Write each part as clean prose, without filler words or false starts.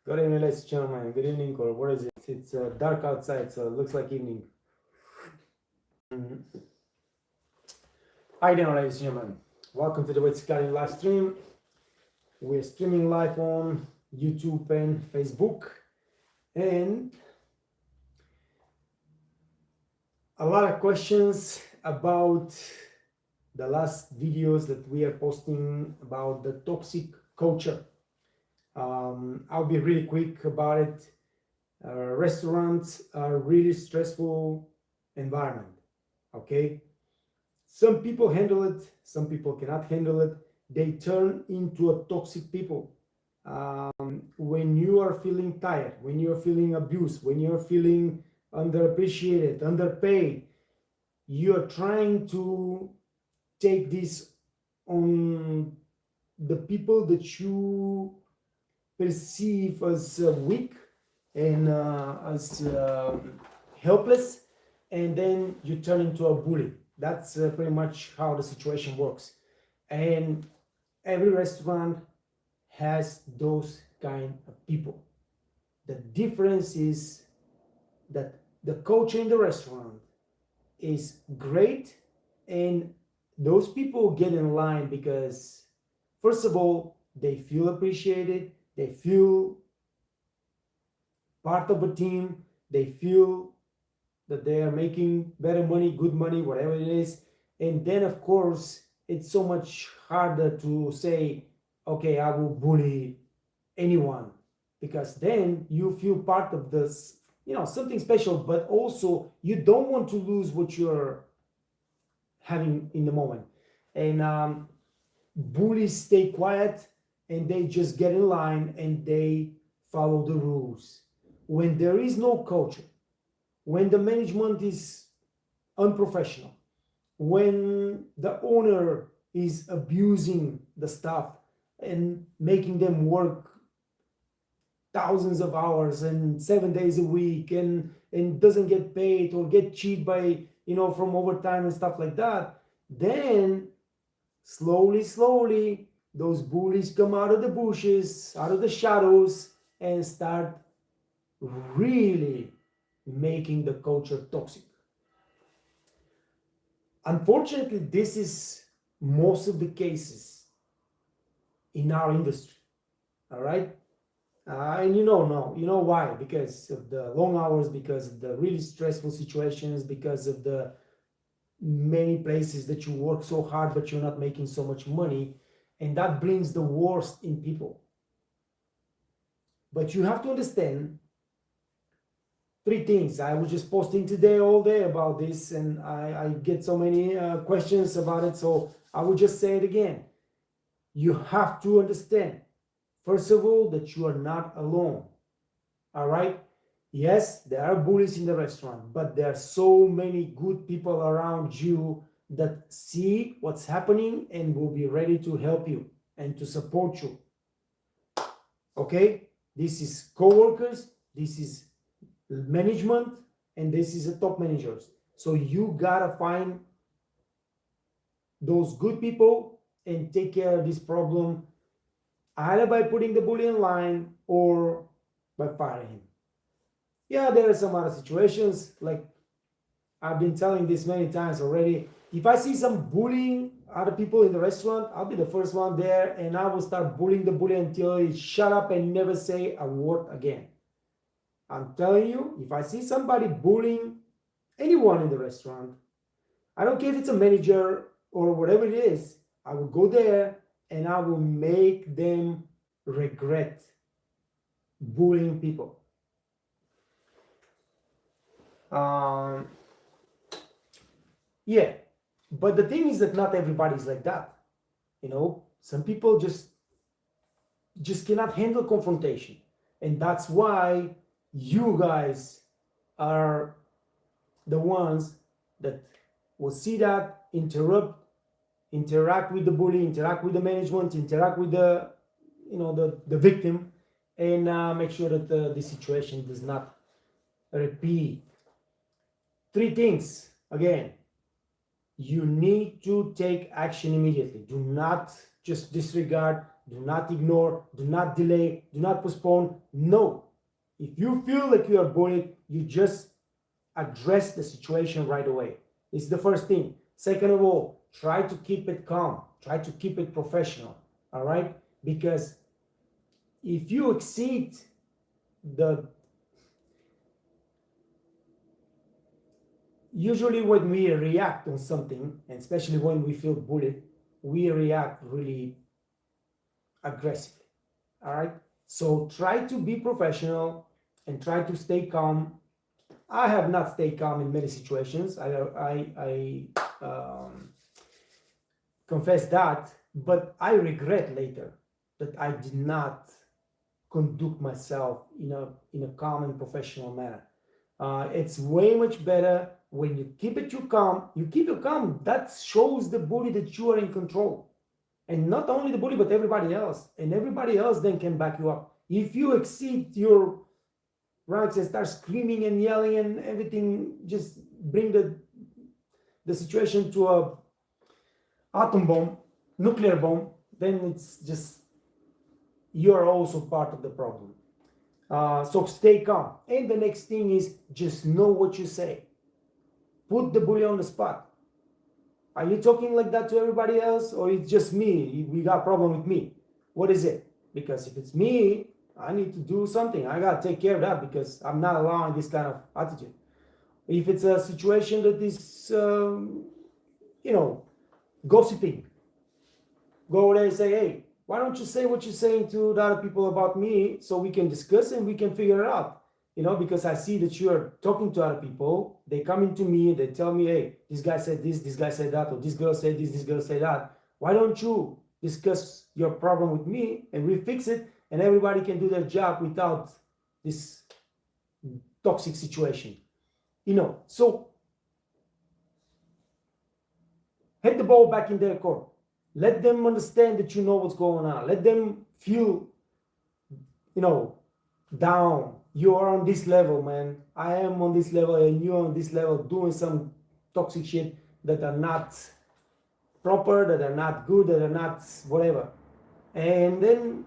Good evening, ladies and gentlemen. Good evening, or what is it? It's dark outside, so it looks like evening. Mhm. Hi there, ladies and gentlemen. Welcome to the Wits Garden live stream. We're streaming live on YouTube and Facebook, and a lot of questions about the last videos that we are posting about the toxic culture. I'll be really quick about it. Restaurants are really stressful environment. Okay, some people handle it, some people cannot handle it. They turn into a toxic people. When you are feeling tired, when you're feeling abused, when you're feeling underappreciated, underpaid, you're trying to take this on the people that you perceive as weak and as helpless, and then you turn into a bully. That's pretty much how the situation works. And every restaurant has those kind of people. The difference is that the culture in the restaurant is great, and those people get in line because, first of all, they feel appreciated, they feel part of a team, they feel that they are making better money, good money, whatever it is. And then, of course, it's so much harder to say, okay, I will bully anyone, because then you feel part of this, something special, but also you don't want to lose what you're having in the moment. And bullies stay quiet and they just get in line and they follow the rules. When there is no culture, when the management is unprofessional, when the owner is abusing the staff and making them work thousands of hours and 7 days a week and doesn't get paid or get cheated by from overtime and stuff like that, then slowly those bullies come out of the bushes, out of the shadows, and start really making the culture toxic. Unfortunately, this is most of the cases in our industry. All right. And you know why? Because of the long hours, because of the really stressful situations, because of the many places that you work so hard but you're not making so much money, and that brings the worst in people. But you have to understand three things. I was just posting today all day about this, and I get so many questions about it, so I will just say it again. You have to understand, first of all, that you are not alone. All right? Yes, there are bullies in the restaurant, but there are so many good people around you that see what's happening and will be ready to help you and to support you. Okay? This is co-workers, this is management, and this is the top managers. So you gotta find those good people and take care of this problem, either by putting the bully in line or by firing him. Yeah, there are some other situations, like I've been telling this many times already. If I see some bullying other people in the restaurant, I'll be the first one there and I will start bullying the bully until he shut up and never say a word again. I'm telling you, if I see somebody bullying anyone in the restaurant, I don't care if it's a manager or whatever it is, I will go there and I will make them regret bullying people. Um, yeah, but the thing is that not everybody's like that. Some people just cannot handle confrontation, and that's why you guys are the ones that will see that, interact with the bully, interact with the management, interact with the victim, and make sure that the situation does not repeat. Three things again. You need to take action immediately. Do not just disregard do not ignore, do not delay, do not postpone. No. If you feel like you are bullied, you just address the situation right away. It's the first thing. Second of all, try to keep it calm. Try to keep it professional. All right? Because if you exceed usually when we react on something, and especially when we feel bullied, we react really aggressively. All right? So try to be professional and try to stay calm. I have not stayed calm in many situations. I confess that, but I regret later that I did not conduct myself in a calm and professional manner. It's way much better when you keep it you calm. You keep it calm. That shows the bully that you are in control, and not only the bully but everybody else. And everybody else then can back you up. If you exceed your ranks and start screaming and yelling and everything, just bring the situation to a atom bomb, nuclear bomb, then it's just you're also part of the problem. So stay calm. And the next thing is just know what you say. Put the bully on the spot. Are you talking like that to everybody else, or it's just me? We got a problem with me. What is it? Because if it's me, I need to do something. I got to take care of that because I'm not allowing this kind of attitude. If it's a situation that is, gossiping, go over there and say, hey, why don't you say what you're saying to the other people about me so we can discuss and we can figure it out? Because I see that you're talking to other people. They come into me, they tell me, hey, this guy said this guy said that, or this girl said this girl said that. Why don't you discuss your problem with me and we fix it and everybody can do their job without this toxic situation? So hit the ball back in their court. Let them understand that you know what's going on. Let them feel, down. You are on this level, man. I am on this level and you're on this level doing some toxic shit that are not proper, that are not good, that are not whatever. And then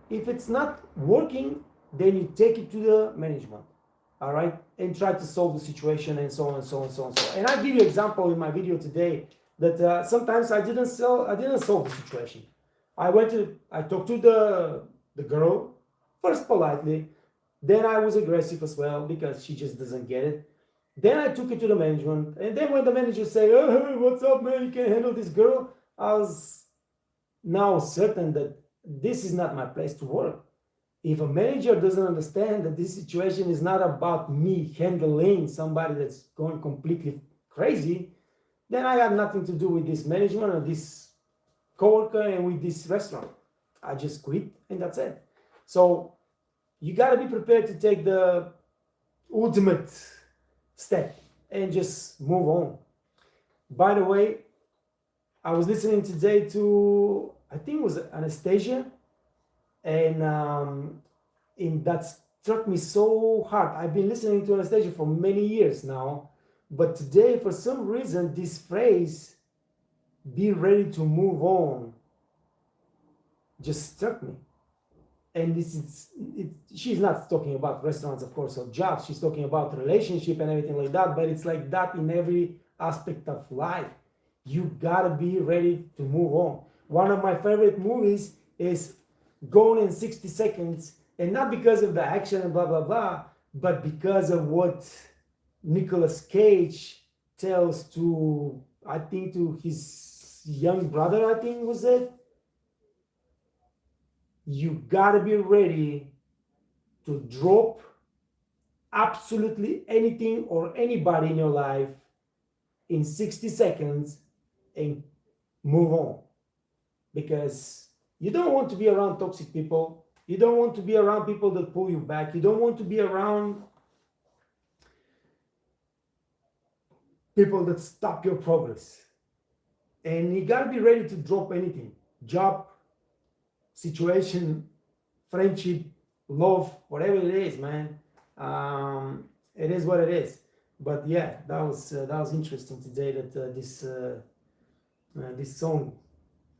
if it's not working, then you take it to the management. All right? And try to solve the situation and so on and so on and so on. And I give you an example in my video today that sometimes I didn't solve the situation. I talked to the girl, first politely, then I was aggressive as well because she just doesn't get it. Then I took it to the management, and then when the manager said, oh, what's up, man, you can't handle this girl, I was now certain that this is not my place to work. If a manager doesn't understand that this situation is not about me handling somebody that's going completely crazy, then I have nothing to do with this management or this coworker and with this restaurant. I just quit and that's it. So you got to be prepared to take the ultimate step and just move on. By the way, I was listening today to, I think it was Anastasia, and that struck me so hard. I've been listening to Anastasia for many years now, but today, for some reason, this phrase, be ready to move on, just struck me. And she's not talking about restaurants, of course, or jobs. She's talking about relationship and everything like that. But it's like that in every aspect of life. You gotta be ready to move on. One of my favorite movies is Gone in 60 Seconds, and not because of the action and blah blah blah, but because of what Nicolas Cage tells to his young brother. I think was it. You gotta be ready to drop absolutely anything or anybody in your life in 60 seconds and move on. Because you don't want to be around toxic people. You don't want to be around people that pull you back. You don't want to be around people that stop your progress. And you gotta be ready to drop anything. Job, situation, friendship, love, whatever it is, man. It is what it is. But yeah, that was interesting today that this song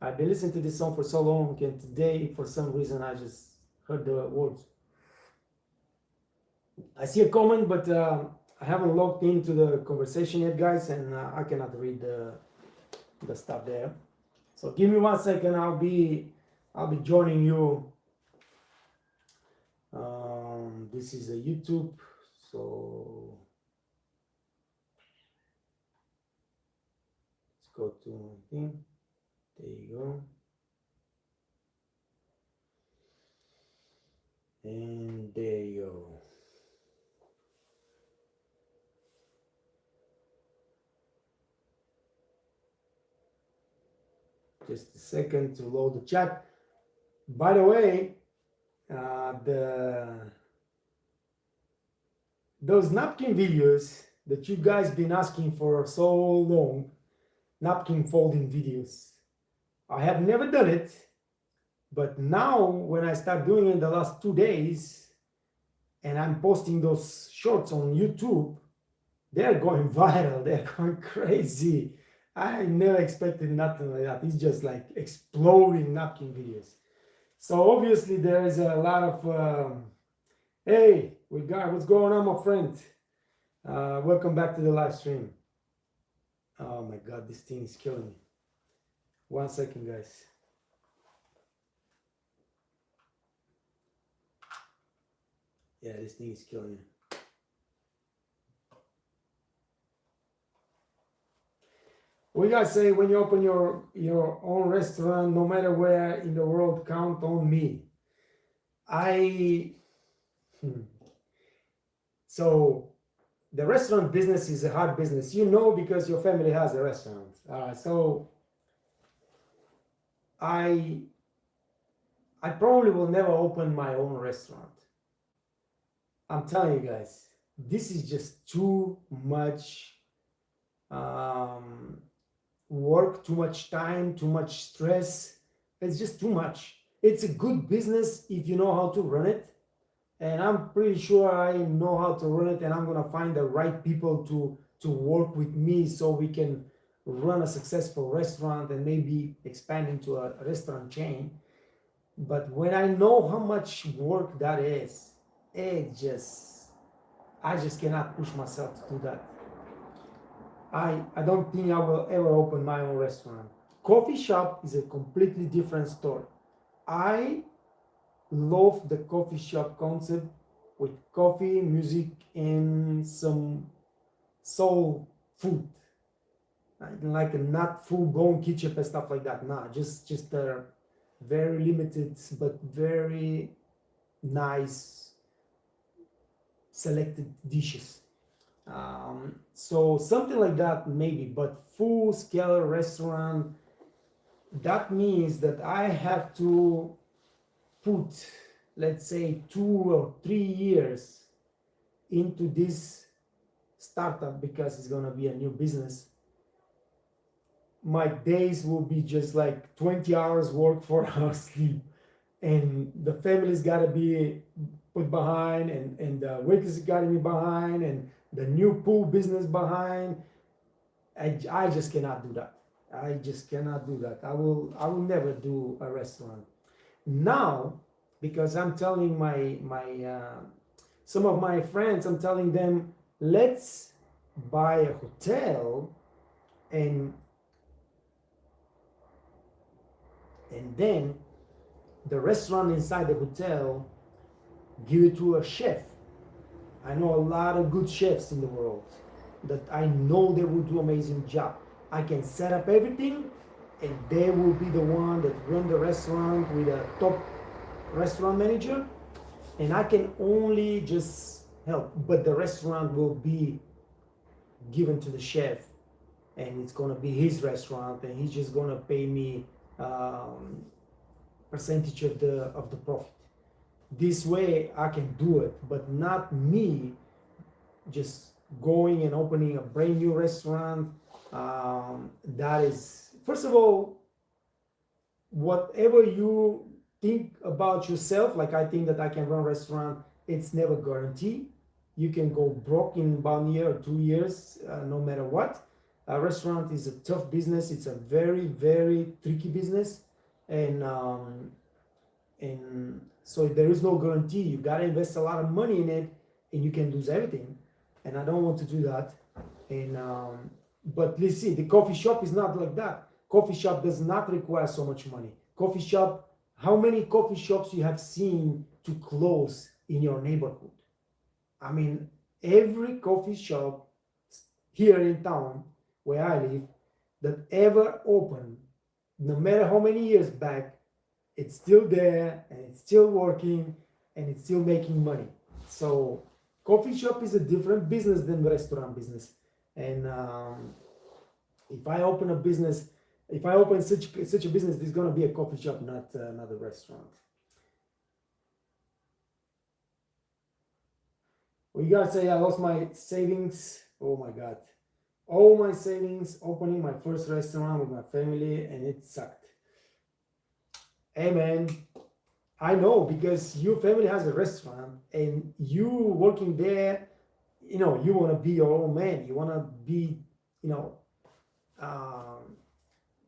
I've been listening to this song for so long, and today, for some reason, I just heard the words. I see a comment, but I haven't logged into the conversation yet, guys, and I cannot read the stuff there. So give me 1 second. I'll be joining you. This is a YouTube, so let's go to thing. There you go. And there you go. Just a second to load the chat. By the way, those napkin videos that you guys been asking for so long, napkin folding videos, I have never done it, but now when I start doing it in the last 2 days and I'm posting those shorts on YouTube, they're going viral, they're going crazy. I never expected nothing like that. It's just like exploding napkin videos. So obviously there is a lot of hey, what's going on, my friend? Welcome back to the live stream. Oh my god, this thing is killing me. 1 second, guys. Yeah, this thing is killing me. What you guys say when you open your own restaurant, no matter where in the world, count on me. So the restaurant business is a hard business, you know, because your family has a restaurant. So I probably will never open my own restaurant. I'm telling you guys, this is just too much work, too much time, too much stress. It's just too much. It's a good business if you know how to run it. And I'm pretty sure I know how to run it, and I'm gonna find the right people to work with me so we can run a successful restaurant and maybe expand into a restaurant chain. But when I know how much work that is, I just cannot push myself to do that. I don't think I will ever open my own restaurant. Coffee shop is a completely different story. I love the coffee shop concept with coffee, music, and some soul food. Like not full blown kitchen and stuff like that. Nah, just very limited but very nice selected dishes. So something like that maybe, but full scale restaurant, that means that I have to put, let's say, 2 or 3 years into this startup because it's gonna be a new business. My days will be just like 20 hours work, 4 hours sleep, and the family's gotta be put behind, and the waiters gotta be behind, and the new pool business behind. I just cannot do that. I just cannot do that. I will never do a restaurant now, because I'm telling my some of my friends, I'm telling them, let's buy a hotel and then the restaurant inside the hotel, give it to a chef. I know a lot of good chefs in the world that I know they will do amazing job. I can set up everything, and they will be the one that run the restaurant with a top restaurant manager, and I can only just help. But the restaurant will be given to the chef, and it's gonna be his restaurant, and he's just gonna pay me percentage of the profit. This way I can do it, but not me just going and opening a brand new restaurant. That is, first of all, whatever you think about yourself, like I think that I can run a restaurant, it's never guaranteed. You can go broke in 1 year or 2 years, no matter what. A restaurant is a tough business. It's a very, very tricky business, and so there is no guarantee. You gotta invest a lot of money in it, and you can lose everything. And I don't want to do that. And but let's see, the coffee shop is not like that. Coffee shop does not require so much money. Coffee shop, how many coffee shops you have seen to close in your neighborhood? I mean, every coffee shop here in town where I live that ever opened, no matter how many years back, it's still there and it's still working and it's still making money. So coffee shop is a different business than restaurant business. And if I open a business, if I open such a business, there's gonna be a coffee shop, not a restaurant. We gotta say I lost my savings. Oh my god, all my savings opening my first restaurant with my family, and it sucked. Hey man, I know, because your family has a restaurant and you working there, you know, you want to be your own man. You want to be, you know,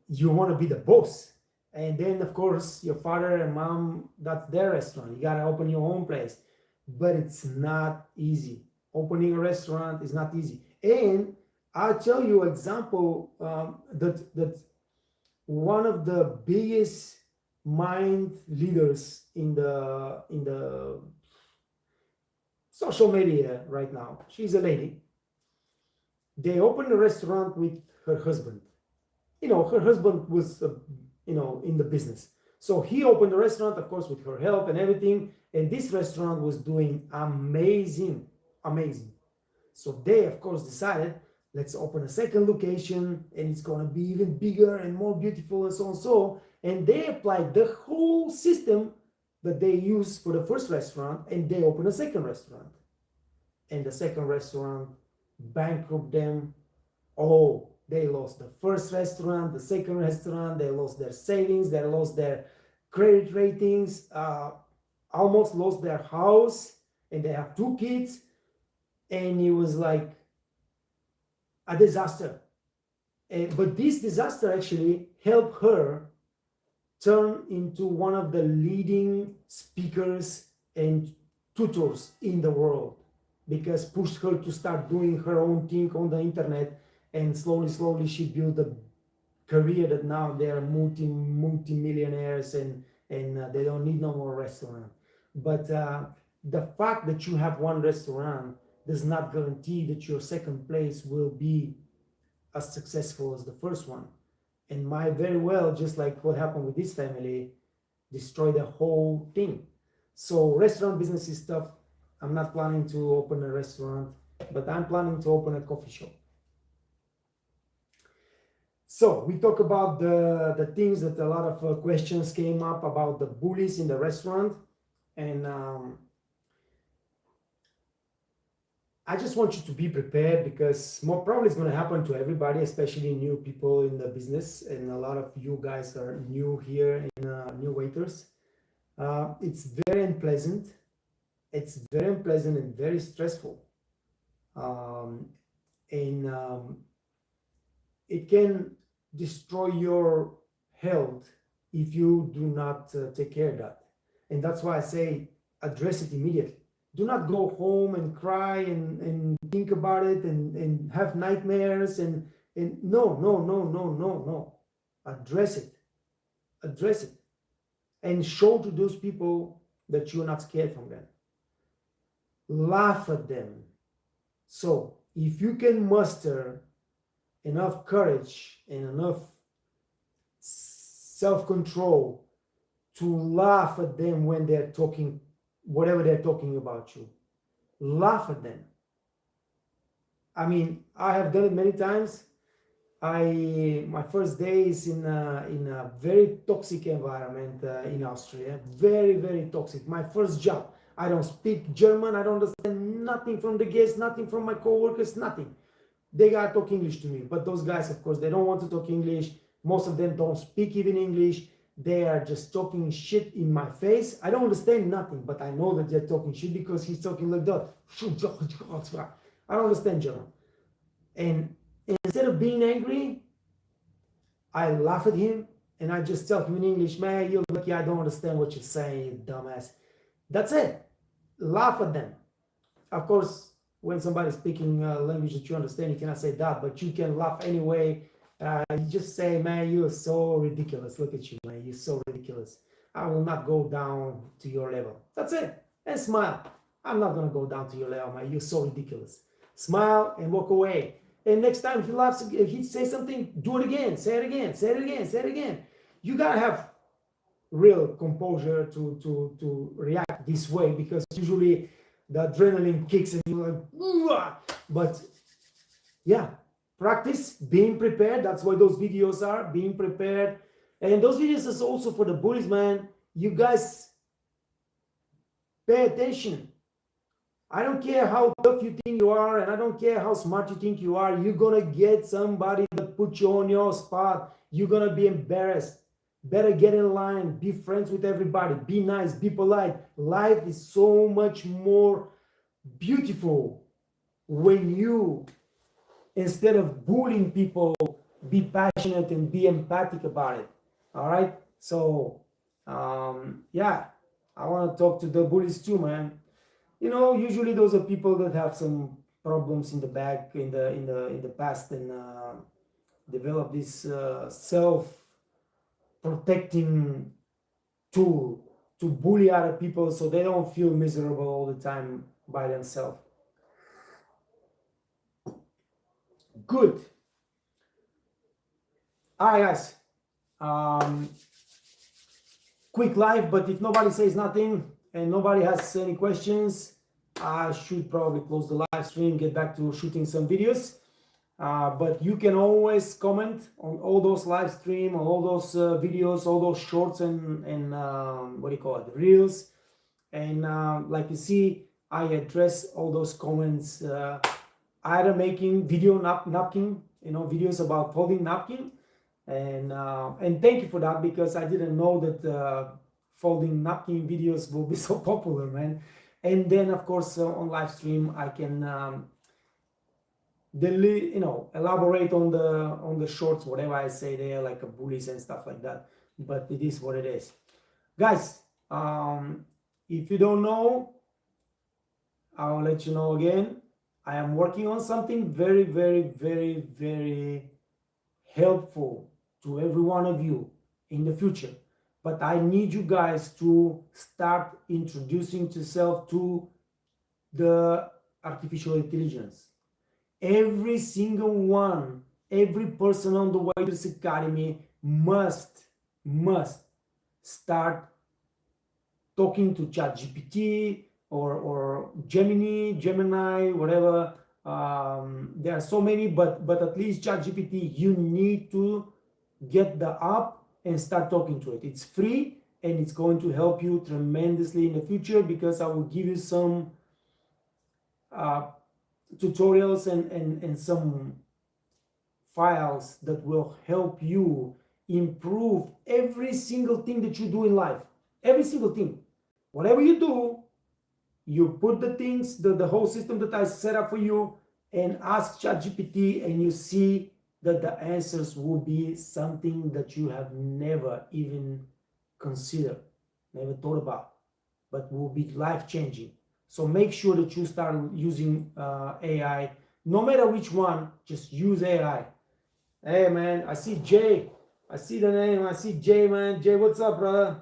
you want to be the boss. And then, of course, your father and mom, that's their restaurant. You got to open your own place. But it's not easy. Opening a restaurant is not easy. And I'll tell you an example that one of the biggest mind leaders in the social media right now, she's a lady. They opened a restaurant with her husband. You know, her husband was in the business, so he opened a restaurant, of course, with her help and everything, and this restaurant was doing amazing. So they, of course, decided, let's open a second location, and it's going to be even bigger and more beautiful and so on. So, and they applied the whole system that they used for the first restaurant, and they opened a second restaurant. And the second restaurant bankrupt them. Oh, they lost the first restaurant, the second restaurant, they lost their savings, they lost their credit ratings, almost lost their house, and they have 2 kids. And it was like a disaster. But this disaster actually helped her turn into one of the leading speakers and tutors in the world, because pushed her to start doing her own thing on the internet, and slowly she built a career that now they are multi-millionaires, and they don't need no more restaurant. But the fact that you have one restaurant does not guarantee that your second place will be as successful as the first one. And might very well, just like what happened with this family, destroy the whole thing. So restaurant business is tough. I'm not planning to open a restaurant, but I'm planning to open a coffee shop. So we talk about the things that a lot of questions came up about the bullies in the restaurant. And I just want you to be prepared, because more probably it's going to happen to everybody, especially new people in the business. And a lot of you guys are new here, new waiters. It's very unpleasant. It's very unpleasant and very stressful. It can destroy your health if you do not take care of that. And that's why I say address it immediately. Do not go home and cry and think about it and have nightmares and no. Address it and show to those people that you're not scared from them. Laugh at them. So if you can muster enough courage and enough self-control to laugh at them when they're talking whatever they're talking about you, laugh at them. I mean, I have done it many times. My first days in a very toxic environment in Austria, very toxic. My first job. I don't speak German. I don't understand nothing from the guests, nothing from my coworkers, nothing. They gotta talk English to me. But those guys, of course, they don't want to talk English. Most of them don't speak even English. They are just talking shit in my face. I don't understand nothing, but I know that they're talking shit because he's talking like that. I don't understand German. And instead of being angry, I laugh at him and I just tell him in English, man, you're lucky I don't understand what you're saying, you dumbass. That's it. Laugh at them. Of course, when somebody's speaking a language that you understand, you cannot say that, but you can laugh anyway. You just say, man, you're so ridiculous. Look at you, man. You're so ridiculous. I will not go down to your level. That's it. And smile. I'm not going to go down to your level, man. You're so ridiculous. Smile and walk away. And next time he laughs, if he says something, do it again. Say it again. Say it again. Say it again. You got to have real composure to react this way, because usually the adrenaline kicks and you're like, "Ooh-ah." But yeah, practice being prepared. That's why those videos are being prepared. And those videos is also for the bullies, man. You guys pay attention. I don't care how tough you think you are, and I don't care how smart you think you are. You're gonna get somebody that puts you on your spot. You're gonna be embarrassed. Better get in line, be friends with everybody, be nice, be polite. Life is so much more beautiful when you, instead of bullying people, be passionate and be empathic about it. All right. So yeah, I want to talk to the bullies too, man. You know, usually those are people that have some problems in the back, in the past, and develop this self protecting tool to bully other people so they don't feel miserable all the time by themselves. Good. All right, guys. Quick live, but if nobody says nothing and nobody has any questions, I should probably close the live stream, get back to shooting some videos. But you can always comment on all those live stream, on all those videos, all those shorts and what do you call it, reels. And like you see, I address all those comments, either making video napkin, videos about folding napkin. And thank you for that, because I didn't know that folding napkin videos will be so popular, man. And then of course on live stream I can elaborate on the shorts, whatever I say there, like a bullies and stuff like that. But it is what it is, guys. If you don't know, I'll let you know again. I am working on something very, very, very, very helpful to every one of you in the future. But I need you guys to start introducing yourself to the artificial intelligence. Every single one, every person on the Waiters Academy must start talking to ChatGPT or Gemini, whatever. There are so many, but at least ChatGPT, you need to get the app and start talking to it. It's free and it's going to help you tremendously in the future, because I will give you some tutorials and some files that will help you improve every single thing that you do in life. Every single thing. Whatever you do, you put the things, the whole system that I set up for you, and ask ChatGPT, and you see that the answers will be something that you have never even considered, never thought about, but will be life-changing. So make sure that you start using AI. No matter which one, just use AI. Hey, man, I see Jay. I see the name. I see Jay, man. Jay, what's up, brother?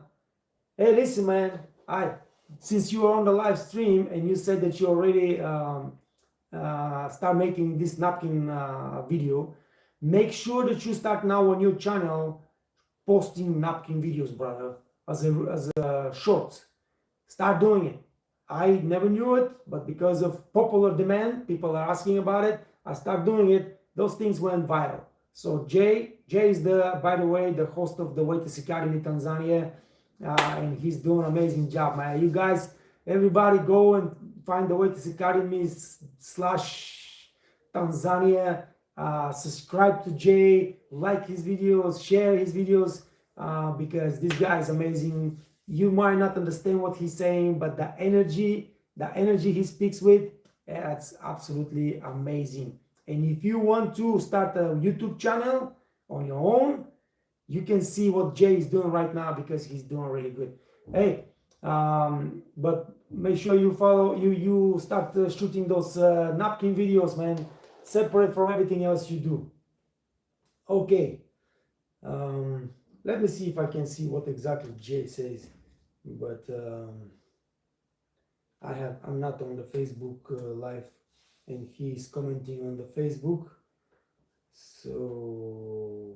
Hey, listen, man. Since you are on the live stream and you said that you already start making this napkin video, make sure that you start now on your channel posting napkin videos, brother, as a shorts. Start doing it. I never knew it, but because of popular demand, people are asking about it. I start doing it. Those things went viral. So Jay is by the way, the host of the Waiters Academy Tanzania, and he's doing an amazing job, man. You guys, everybody go and find the Waiters Academy /Tanzania. Subscribe to Jay, like his videos, share his videos, because this guy is amazing. You might not understand what he's saying, but the energy he speaks with, that's absolutely amazing. And if you want to start a YouTube channel on your own, you can see what Jay is doing right now because he's doing really good. Hey, but make sure you follow, you start shooting those napkin videos, man, separate from everything else you do. Okay, let me see if I can see what exactly Jay says, but I'm not on the Facebook live, and he's commenting on the Facebook, so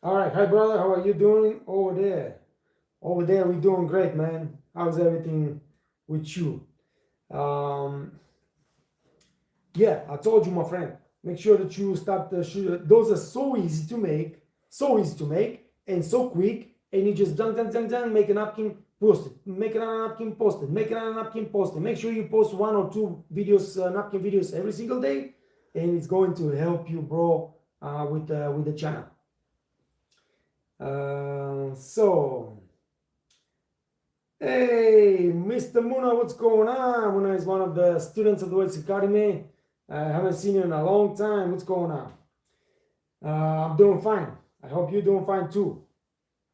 all right. Hi brother, how are you doing over there? Over there we're doing great, man. How's everything with you? Yeah, I told you, my friend, make sure that you start the shoot. Those are so easy to make, and so quick. And you just done, make a napkin, post it, make another napkin, post it, make another napkin, post it. Make sure you post 1 or 2 videos, napkin videos every single day, and it's going to help you, bro, with the channel. So, hey, Mr. Muna, what's going on? Muna is one of the students of the Wealth Academy. I haven't seen you in a long time. What's going on? I'm doing fine. I hope you're doing fine too.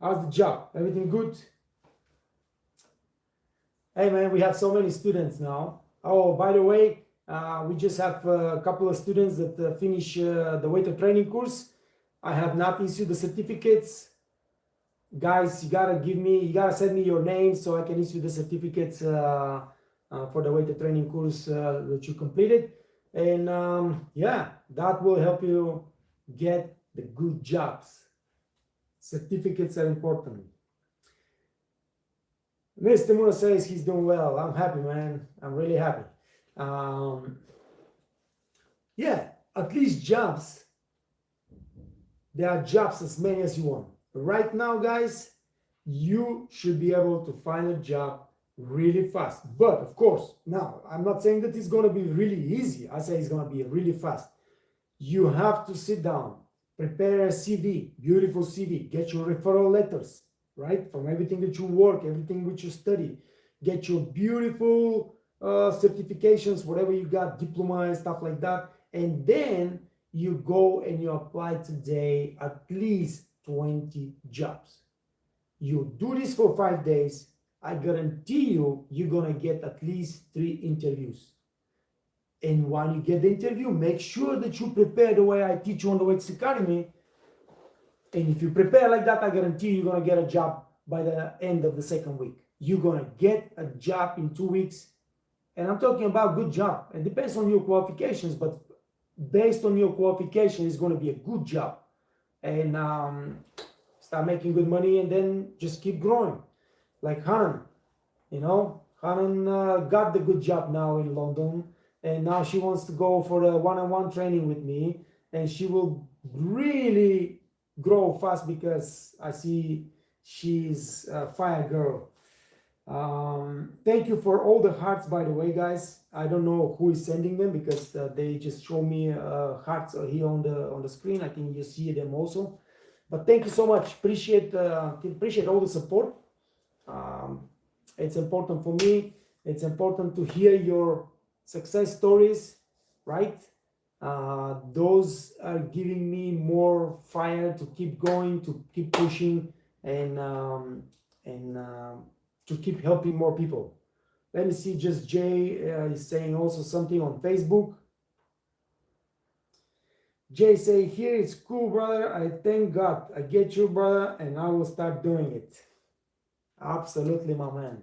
How's the job? Everything good? Hey man, we have so many students now. Oh, by the way, we just have a couple of students that finish the waiter training course. I have not issued the certificates. Guys, you gotta send me your names so I can issue the certificates for the waiter training course that you completed. And yeah, that will help you get the good jobs. Certificates are important. Mr. Mura says he's doing well. I'm happy, man. I'm really happy. Yeah, at least jobs. There are jobs as many as you want. Right now, guys, you should be able to find a job really fast. But of course, now I'm not saying that it's going to be really easy. I say it's going to be really fast. You have to sit down, prepare a CV, beautiful CV, get your referral letters, right? From everything that you work, everything which you study, get your beautiful certifications, whatever you got, diploma and stuff like that. And then you go and you apply today at least 20 jobs. You do this for 5 days, I guarantee you, you're gonna get at least 3 interviews. And when you get the interview, make sure that you prepare the way I teach you on the Wealth Academy. And if you prepare like that, I guarantee you're gonna get a job by the end of the 2nd week. You're gonna get a job in 2 weeks. And I'm talking about good job. It depends on your qualifications, but based on your qualification, it's gonna be a good job. And start making good money and then just keep growing. Like Hanan, Hanan got the good job now in London, and now she wants to go for a one-on-one training with me, and she will really grow fast because I see she's a fire girl. Thank you for all the hearts, by the way, guys. I don't know who is sending them because they just show me hearts here on the screen. I think you see them also. But thank you so much. Appreciate all the support. It's important for me. It's important to hear your success stories, right? Those are giving me more fire to keep going, to keep pushing, and to keep helping more people. Let me see, just Jay is saying also something on Facebook. Jay say, here it's cool, brother. I thank God. I get you, brother, and I will start doing it. Absolutely, my man.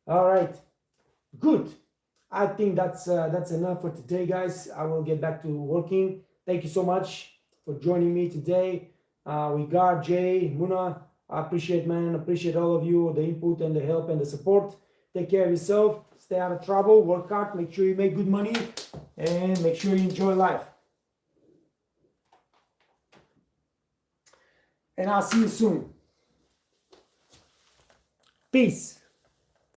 All right, good. I think that's enough for today, guys. I will get back to working. Thank you so much for joining me today. We got Jay, Muna. I appreciate, man. Appreciate all of you, the input and the help and the support. Take care of yourself. Stay out of trouble. Work hard. Make sure you make good money, and make sure you enjoy life. And I'll see you soon. Peace.